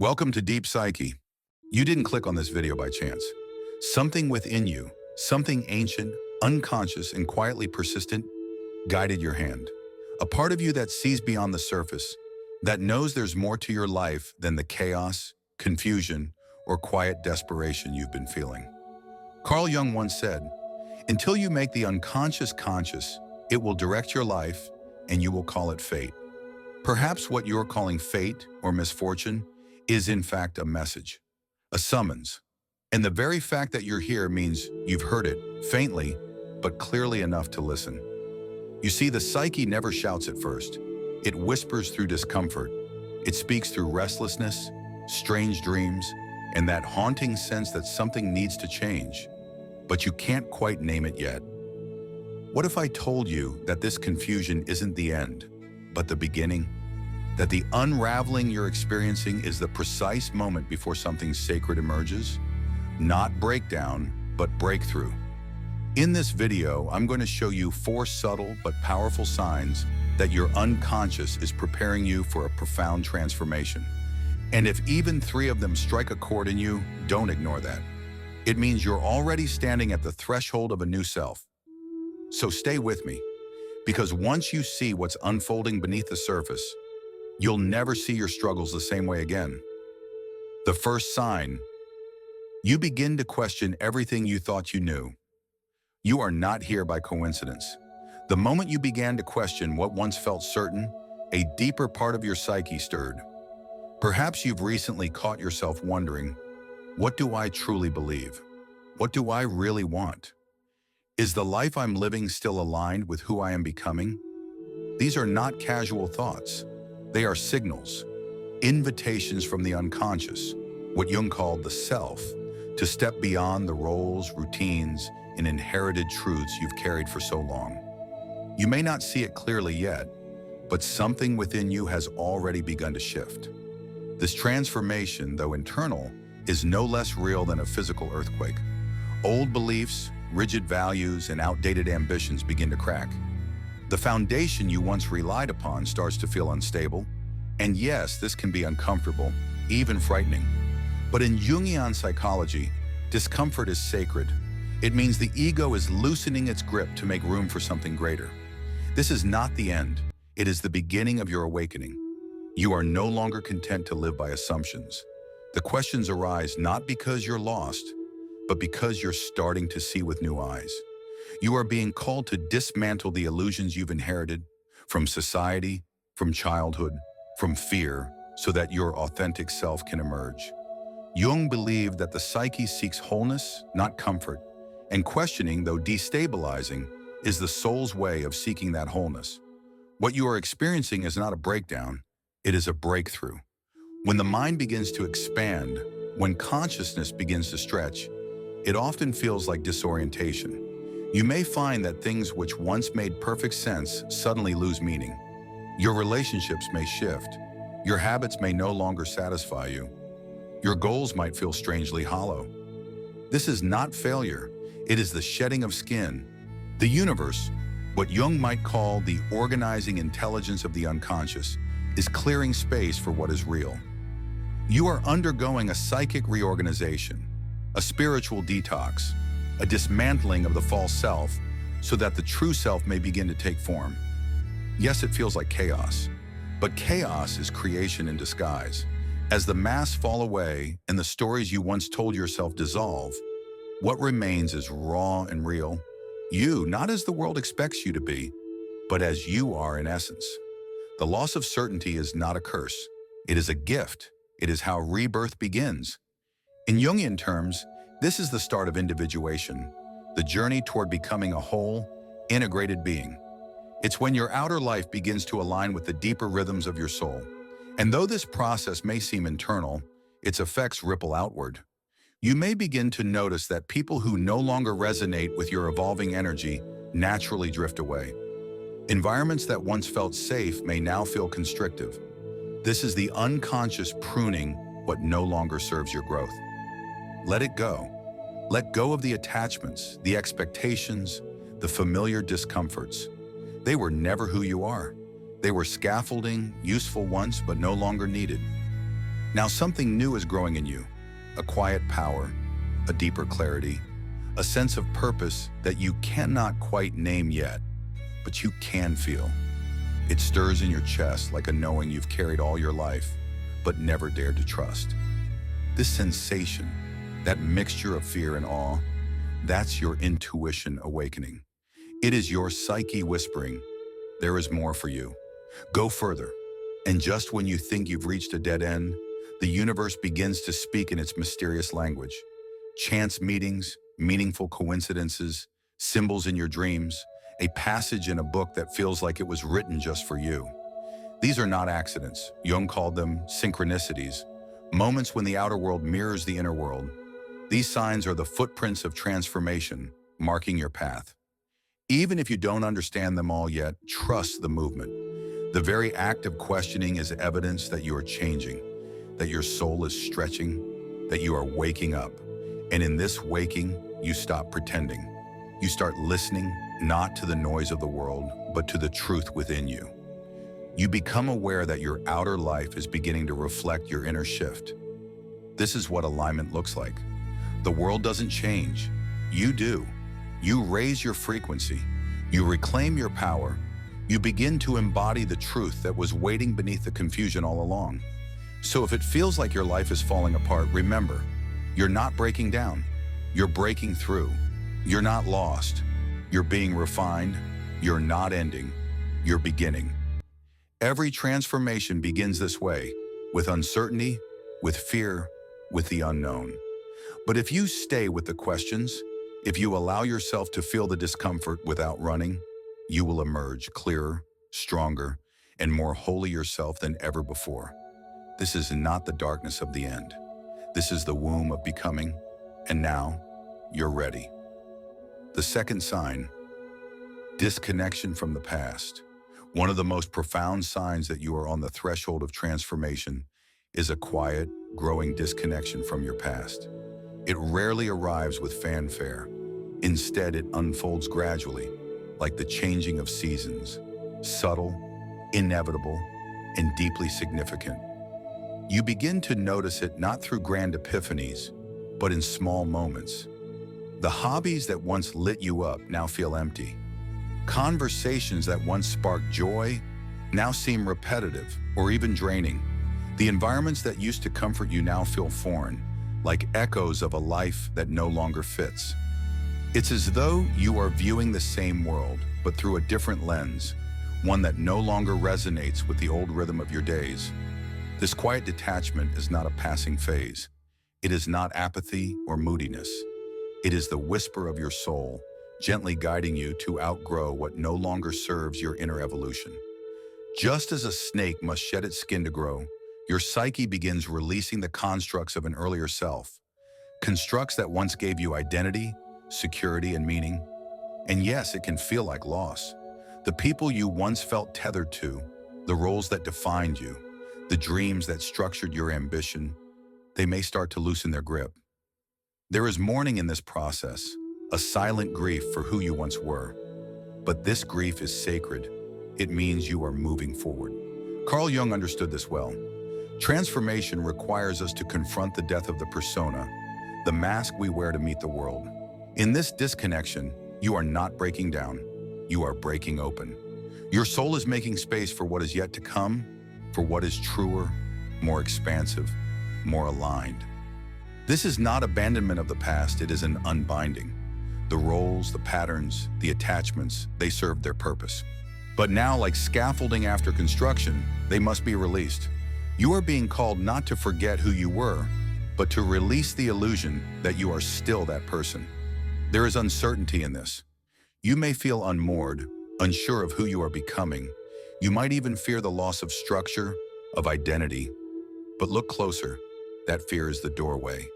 Welcome to Deep Psyche. You didn't click on this video by chance. Something within you, something ancient, unconscious, and quietly persistent, guided your hand. A part of you that sees beyond the surface, that knows there's more to your life than the chaos, confusion, or quiet desperation you've been feeling. Carl Jung once said, "Until you make the unconscious conscious, it will direct your life and you will call it fate." Perhaps what you're calling fate or misfortune is in fact a message, a summons. And the very fact that you're here means you've heard it, faintly, but clearly enough to listen. You see, the psyche never shouts at first. It whispers through discomfort. It speaks through restlessness, strange dreams, and that haunting sense that something needs to change, but you can't quite name it yet. What if I told you that this confusion isn't the end, but the beginning? That the unraveling you're experiencing is the precise moment before something sacred emerges? Not breakdown, but breakthrough. In this video, I'm going to show you 4 subtle but powerful signs that your unconscious is preparing you for a profound transformation. And if even 3 of them strike a chord in you, don't ignore that. It means you're already standing at the threshold of a new self. So stay with me, because once you see what's unfolding beneath the surface, you'll never see your struggles the same way again. The first sign: you begin to question everything you thought you knew. You are not here by coincidence. The moment you began to question what once felt certain, a deeper part of your psyche stirred. Perhaps you've recently caught yourself wondering, what do I truly believe? What do I really want? Is the life I'm living still aligned with who I am becoming? These are not casual thoughts. They are signals, invitations from the unconscious, what Jung called the self, to step beyond the roles, routines, and inherited truths you've carried for so long. You may not see it clearly yet, but something within you has already begun to shift. This transformation, though internal, is no less real than a physical earthquake. Old beliefs, rigid values, and outdated ambitions begin to crack. The foundation you once relied upon starts to feel unstable. And yes, this can be uncomfortable, even frightening. But in Jungian psychology, discomfort is sacred. It means the ego is loosening its grip to make room for something greater. This is not the end. It is the beginning of your awakening. You are no longer content to live by assumptions. The questions arise not because you're lost, but because you're starting to see with new eyes. You are being called to dismantle the illusions you've inherited from society, from childhood, from fear, so that your authentic self can emerge. Jung believed that the psyche seeks wholeness, not comfort, and questioning, though destabilizing, is the soul's way of seeking that wholeness. What you are experiencing is not a breakdown, it is a breakthrough. When the mind begins to expand, when consciousness begins to stretch, it often feels like disorientation. You may find that things which once made perfect sense suddenly lose meaning. Your relationships may shift. Your habits may no longer satisfy you. Your goals might feel strangely hollow. This is not failure. It is the shedding of skin. The universe, what Jung might call the organizing intelligence of the unconscious, is clearing space for what is real. You are undergoing a psychic reorganization, a spiritual detox, a dismantling of the false self so that the true self may begin to take form. Yes, it feels like chaos, but chaos is creation in disguise. As the masks fall away and the stories you once told yourself dissolve, what remains is raw and real. You, not as the world expects you to be, but as you are in essence. The loss of certainty is not a curse. It is a gift. It is how rebirth begins. In Jungian terms, this is the start of individuation, the journey toward becoming a whole, integrated being. It's when your outer life begins to align with the deeper rhythms of your soul. And though this process may seem internal, its effects ripple outward. You may begin to notice that people who no longer resonate with your evolving energy naturally drift away. Environments that once felt safe may now feel constrictive. This is the unconscious pruning what no longer serves your growth. Let it go. Let go of the attachments, the expectations, the familiar discomforts. They were never who you are. They were scaffolding, useful once, but no longer needed. Now something new is growing in you, a quiet power, a deeper clarity, a sense of purpose that you cannot quite name yet, but you can feel. It stirs in your chest like a knowing you've carried all your life, but never dared to trust. This sensation, that mixture of fear and awe, that's your intuition awakening. It is your psyche whispering, there is more for you. Go further. And just when you think you've reached a dead end, the universe begins to speak in its mysterious language. Chance meetings, meaningful coincidences, symbols in your dreams, a passage in a book that feels like it was written just for you. These are not accidents. Jung called them synchronicities, moments when the outer world mirrors the inner world. These signs are the footprints of transformation, marking your path. Even if you don't understand them all yet, trust the movement. The very act of questioning is evidence that you are changing, that your soul is stretching, that you are waking up. And in this waking, you stop pretending. You start listening, not to the noise of the world, but to the truth within you. You become aware that your outer life is beginning to reflect your inner shift. This is what alignment looks like. The world doesn't change. You do. You raise your frequency. You reclaim your power. You begin to embody the truth that was waiting beneath the confusion all along. So if it feels like your life is falling apart, remember, you're not breaking down. You're breaking through. You're not lost. You're being refined. You're not ending. You're beginning. Every transformation begins this way, with uncertainty, with fear, with the unknown. But if you stay with the questions, if you allow yourself to feel the discomfort without running, you will emerge clearer, stronger, and more wholly yourself than ever before. This is not the darkness of the end. This is the womb of becoming, and now you're ready. The second sign, disconnection from the past. One of the most profound signs that you are on the threshold of transformation is a quiet, growing disconnection from your past. It rarely arrives with fanfare. Instead, it unfolds gradually, like the changing of seasons, subtle, inevitable, and deeply significant. You begin to notice it not through grand epiphanies, but in small moments. The hobbies that once lit you up now feel empty. Conversations that once sparked joy now seem repetitive or even draining. The environments that used to comfort you now feel foreign, like echoes of a life that no longer fits. It's as though you are viewing the same world, but through a different lens, one that no longer resonates with the old rhythm of your days. This quiet detachment is not a passing phase. It is not apathy or moodiness. It is the whisper of your soul, gently guiding you to outgrow what no longer serves your inner evolution. Just as a snake must shed its skin to grow, your psyche begins releasing the constructs of an earlier self, constructs that once gave you identity, security, and meaning. And yes, it can feel like loss. The people you once felt tethered to, the roles that defined you, the dreams that structured your ambition, they may start to loosen their grip. There is mourning in this process, a silent grief for who you once were. But this grief is sacred. It means you are moving forward. Carl Jung understood this well. Transformation requires us to confront the death of the persona, the mask we wear to meet the world. In this disconnection, you are not breaking down. You are breaking open. Your soul is making space for what is yet to come, for what is truer, more expansive, more aligned. This is not abandonment of the past, it is an unbinding. The roles, the patterns, the attachments, they served their purpose. But now, like scaffolding after construction, they must be released. You are being called not to forget who you were, but to release the illusion that you are still that person. There is uncertainty in this. You may feel unmoored, unsure of who you are becoming. You might even fear the loss of structure, of identity. But look closer. That fear is the doorway.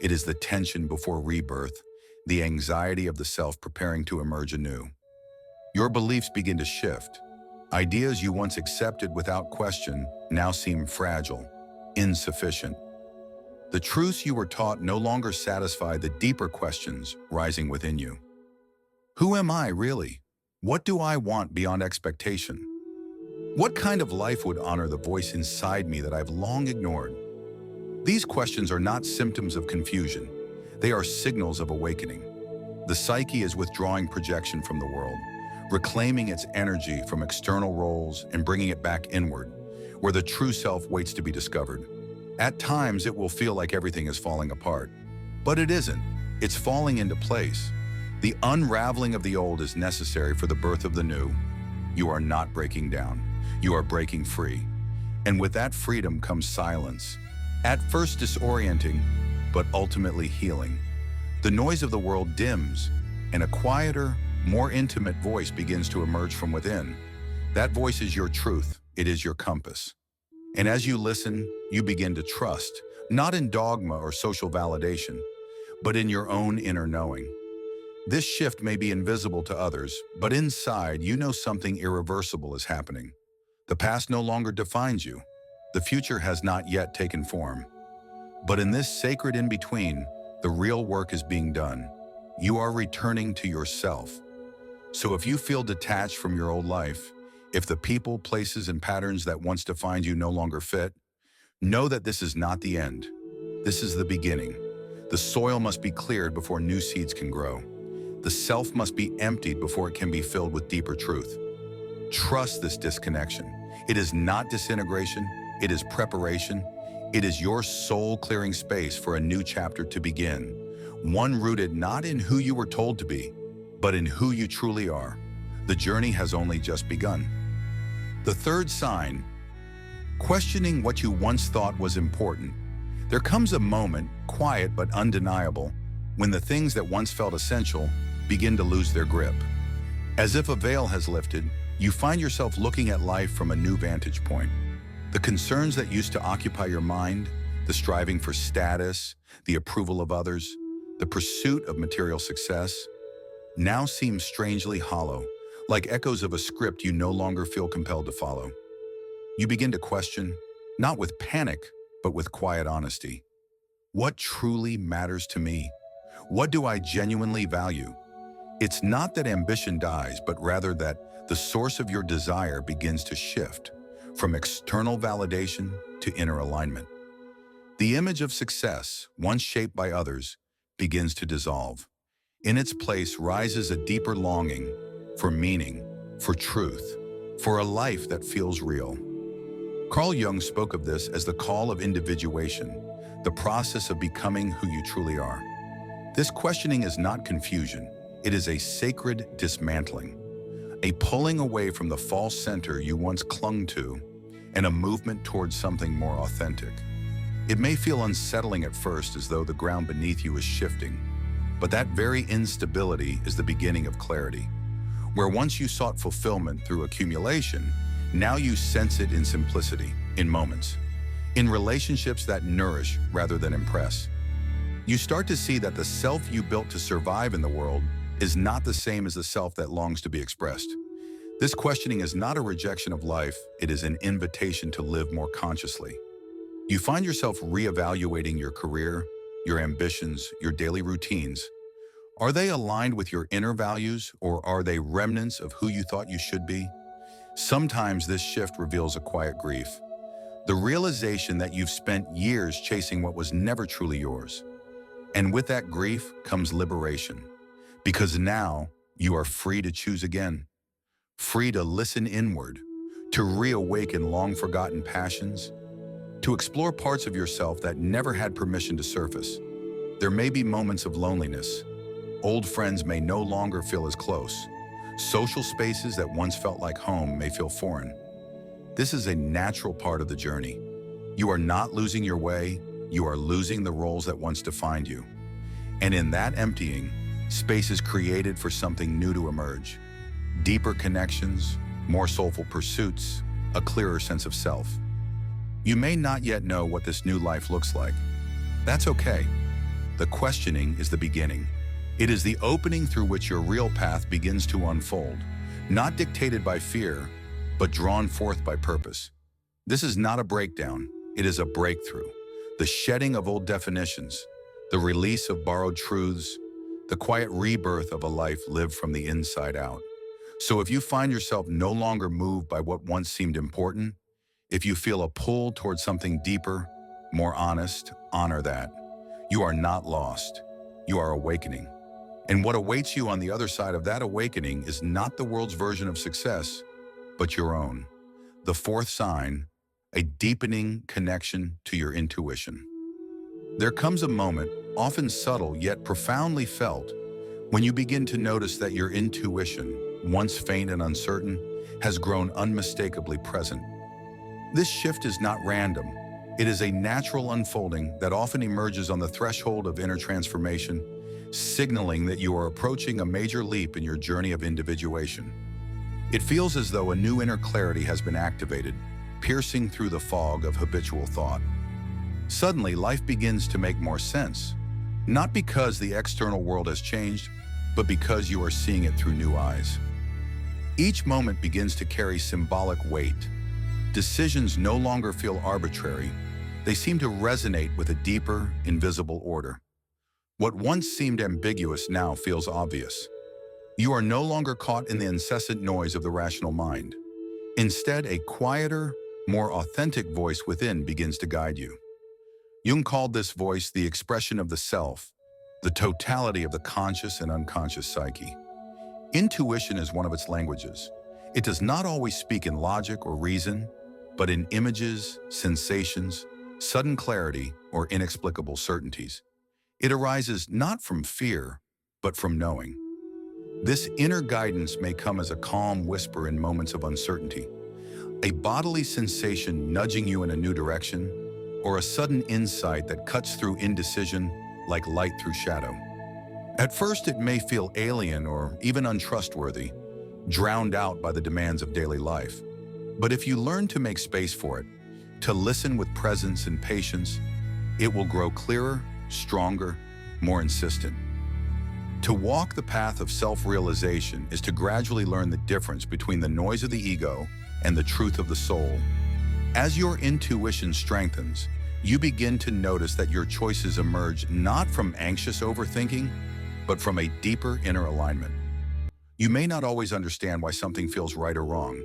It is the tension before rebirth, the anxiety of the self preparing to emerge anew. Your beliefs begin to shift. Ideas you once accepted without question now seem fragile, insufficient. The truths you were taught no longer satisfy the deeper questions rising within you. Who am I really? What do I want beyond expectation? What kind of life would honor the voice inside me that I've long ignored? These questions are not symptoms of confusion. They are signals of awakening. The psyche is withdrawing projection from the world, reclaiming its energy from external roles and bringing it back inward, where the true self waits to be discovered. At times, it will feel like everything is falling apart, but it isn't. It's falling into place. The unraveling of the old is necessary for the birth of the new. You are not breaking down. You are breaking free. And with that freedom comes silence. At first disorienting, but ultimately healing. The noise of the world dims, and a quieter, more intimate voice begins to emerge from within. That voice is your truth. It is your compass. And as you listen, you begin to trust, not in dogma or social validation, but in your own inner knowing. This shift may be invisible to others, but inside you know something irreversible is happening. The past no longer defines you. The future has not yet taken form. But in this sacred in-between, the real work is being done. You are returning to yourself. So if you feel detached from your old life, if the people, places, and patterns that once defined you no longer fit, know that this is not the end. This is the beginning. The soil must be cleared before new seeds can grow. The self must be emptied before it can be filled with deeper truth. Trust this disconnection. It is not disintegration. It is preparation. It is your soul clearing space for a new chapter to begin. One rooted not in who you were told to be, but in who you truly are. The journey has only just begun. The third sign, questioning what you once thought was important. There comes a moment, quiet but undeniable, when the things that once felt essential begin to lose their grip. As if a veil has lifted, you find yourself looking at life from a new vantage point. The concerns that used to occupy your mind, the striving for status, the approval of others, the pursuit of material success, now seem strangely hollow, like echoes of a script you no longer feel compelled to follow. You begin to question, not with panic, but with quiet honesty. What truly matters to me? What do I genuinely value? It's not that ambition dies, but rather that the source of your desire begins to shift from external validation to inner alignment. The image of success, once shaped by others, begins to dissolve. In its place rises a deeper longing for meaning, for truth, for a life that feels real. Carl Jung spoke of this as the call of individuation, the process of becoming who you truly are. This questioning is not confusion. It is a sacred dismantling, a pulling away from the false center you once clung to, and a movement towards something more authentic. It may feel unsettling at first, as though the ground beneath you is shifting, but that very instability is the beginning of clarity. Where once you sought fulfillment through accumulation, now you sense it in simplicity, in moments, in relationships that nourish rather than impress. You start to see that the self you built to survive in the world is not the same as the self that longs to be expressed. This questioning is not a rejection of life, it is an invitation to live more consciously. You find yourself reevaluating your career, your ambitions, your daily routines. Are they aligned with your inner values, or are they remnants of who you thought you should be? Sometimes this shift reveals a quiet grief, the realization that you've spent years chasing what was never truly yours. And with that grief comes liberation, because now you are free to choose again, free to listen inward, to reawaken long-forgotten passions, to explore parts of yourself that never had permission to surface. There may be moments of loneliness. Old friends may no longer feel as close. Social spaces that once felt like home may feel foreign. This is a natural part of the journey. You are not losing your way, you are losing the roles that once defined you. And in that emptying, space is created for something new to emerge. Deeper connections, more soulful pursuits, a clearer sense of self. You may not yet know what this new life looks like. That's okay. The questioning is the beginning. It is the opening through which your real path begins to unfold, not dictated by fear, but drawn forth by purpose. This is not a breakdown, it is a breakthrough. The shedding of old definitions, the release of borrowed truths, the quiet rebirth of a life lived from the inside out. So if you find yourself no longer moved by what once seemed important, if you feel a pull towards something deeper, more honest, honor that. You are not lost. You are awakening. And what awaits you on the other side of that awakening is not the world's version of success, but your own. The fourth sign, a deepening connection to your intuition. There comes a moment, often subtle yet profoundly felt, when you begin to notice that your intuition, once faint and uncertain, has grown unmistakably present. This shift is not random. It is a natural unfolding that often emerges on the threshold of inner transformation, signaling that you are approaching a major leap in your journey of individuation. It feels as though a new inner clarity has been activated, piercing through the fog of habitual thought. Suddenly, life begins to make more sense, not because the external world has changed, but because you are seeing it through new eyes. Each moment begins to carry symbolic weight. Decisions no longer feel arbitrary. They seem to resonate with a deeper, invisible order. What once seemed ambiguous now feels obvious. You are no longer caught in the incessant noise of the rational mind. Instead, a quieter, more authentic voice within begins to guide you. Jung called this voice the expression of the self, the totality of the conscious and unconscious psyche. Intuition is one of its languages. It does not always speak in logic or reason, but in images, sensations, sudden clarity, or inexplicable certainties. It arises not from fear, but from knowing. This inner guidance may come as a calm whisper in moments of uncertainty, a bodily sensation nudging you in a new direction, or a sudden insight that cuts through indecision like light through shadow. At first, it may feel alien or even untrustworthy, drowned out by the demands of daily life. But if you learn to make space for it, to listen with presence and patience, it will grow clearer, stronger, more insistent. To walk the path of self-realization is to gradually learn the difference between the noise of the ego and the truth of the soul. As your intuition strengthens, you begin to notice that your choices emerge not from anxious overthinking, but from a deeper inner alignment. You may not always understand why something feels right or wrong,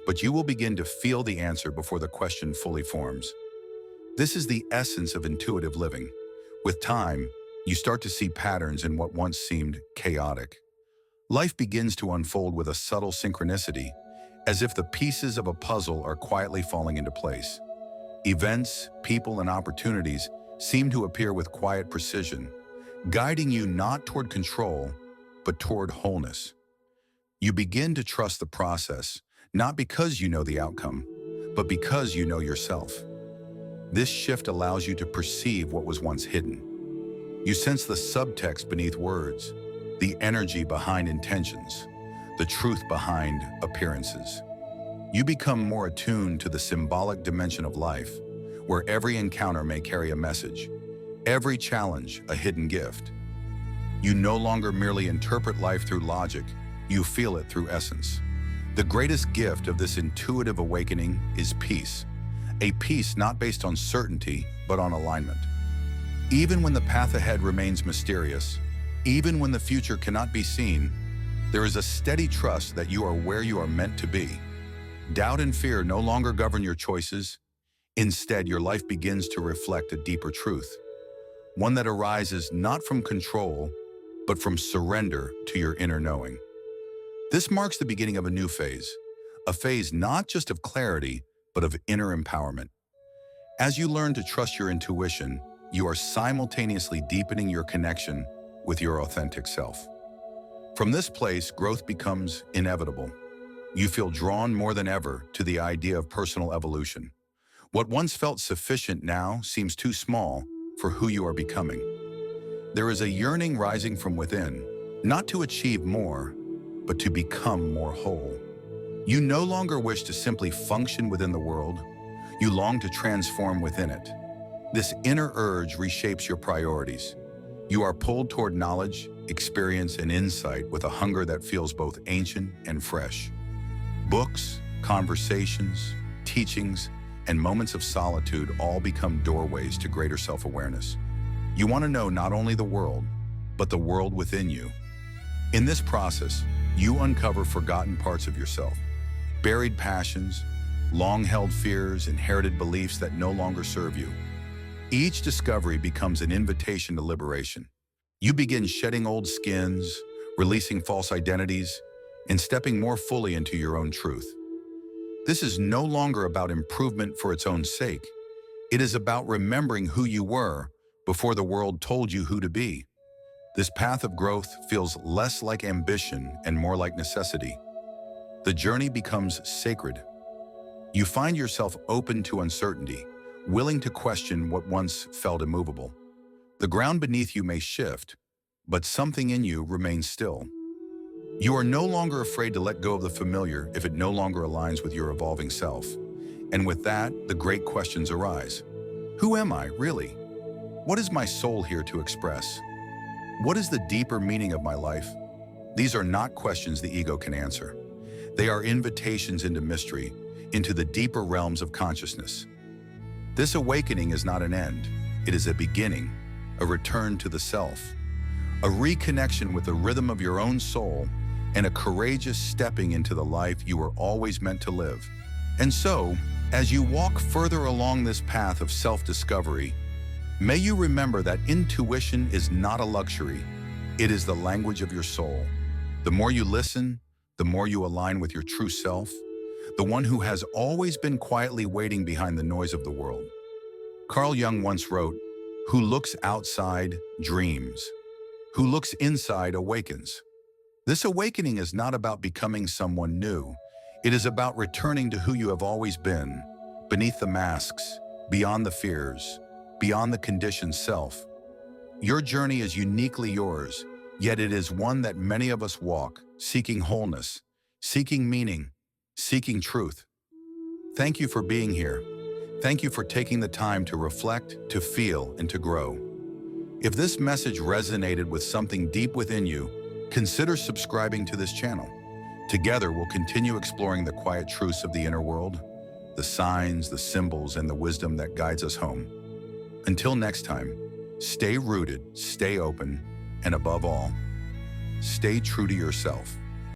but you will begin to feel the answer before the question fully forms. This is the essence of intuitive living. With time, you start to see patterns in what once seemed chaotic. Life begins to unfold with a subtle synchronicity, as if the pieces of a puzzle are quietly falling into place. Events, people, and opportunities seem to appear with quiet precision, guiding you not toward control, but toward wholeness. You begin to trust the process, not because you know the outcome, but because you know yourself. This shift allows you to perceive what was once hidden. You sense the subtext beneath words, the energy behind intentions, the truth behind appearances. You become more attuned to the symbolic dimension of life, where every encounter may carry a message, every challenge a hidden gift. You no longer merely interpret life through logic, you feel it through essence. The greatest gift of this intuitive awakening is peace, a peace not based on certainty, but on alignment. Even when the path ahead remains mysterious, even when the future cannot be seen, there is a steady trust that you are where you are meant to be. Doubt and fear no longer govern your choices. Instead, your life begins to reflect a deeper truth, one that arises not from control, but from surrender to your inner knowing. This marks the beginning of a phase not just of clarity, but of inner empowerment. As you learn to trust your intuition, you are simultaneously deepening your connection with your authentic self. From this place, growth becomes inevitable. You feel drawn more than ever to the idea of personal evolution. What once felt sufficient now seems too small for who you are becoming. There is a yearning rising from within, not to achieve more, but to become more whole. You no longer wish to simply function within the world, you long to transform within it. This inner urge reshapes your priorities. You are pulled toward knowledge, experience, and insight with a hunger that feels both ancient and fresh. Books, conversations, teachings, and moments of solitude all become doorways to greater self-awareness. You want to know not only the world, but the world within you. In this process, you uncover forgotten parts of yourself, buried passions, long-held fears, inherited beliefs that no longer serve you. Each discovery becomes an invitation to liberation. You begin shedding old skins, releasing false identities, and stepping more fully into your own truth. This is no longer about improvement for its own sake. It is about remembering who you were before the world told you who to be. This path of growth feels less like ambition and more like necessity. The journey becomes sacred. You find yourself open to uncertainty, willing to question what once felt immovable. The ground beneath you may shift, but something in you remains still. You are no longer afraid to let go of the familiar if it no longer aligns with your evolving self. And with that, the great questions arise. Who am I, really? What is my soul here to express? What is the deeper meaning of my life? These are not questions the ego can answer. They are invitations into mystery, into the deeper realms of consciousness. This awakening is not an end. It is a beginning, a return to the self, a reconnection with the rhythm of your own soul, and a courageous stepping into the life you were always meant to live. And so, as you walk further along this path of self-discovery, may you remember that intuition is not a luxury. It is the language of your soul. The more you listen, the more you align with your true self, the one who has always been quietly waiting behind the noise of the world. Carl Jung once wrote, "Who looks outside dreams. Who looks inside awakens." This awakening is not about becoming someone new. It is about returning to who you have always been, beneath the masks, beyond the fears, beyond the conditioned self. Your journey is uniquely yours, yet it is one that many of us walk, seeking wholeness, seeking meaning, seeking truth. Thank you for being here. Thank you for taking the time to reflect, to feel, and to grow. If this message resonated with something deep within you, consider subscribing to this channel. Together, we'll continue exploring the quiet truths of the inner world, the signs, the symbols, and the wisdom that guides us home. Until next time, stay rooted, stay open, and above all, stay true to yourself.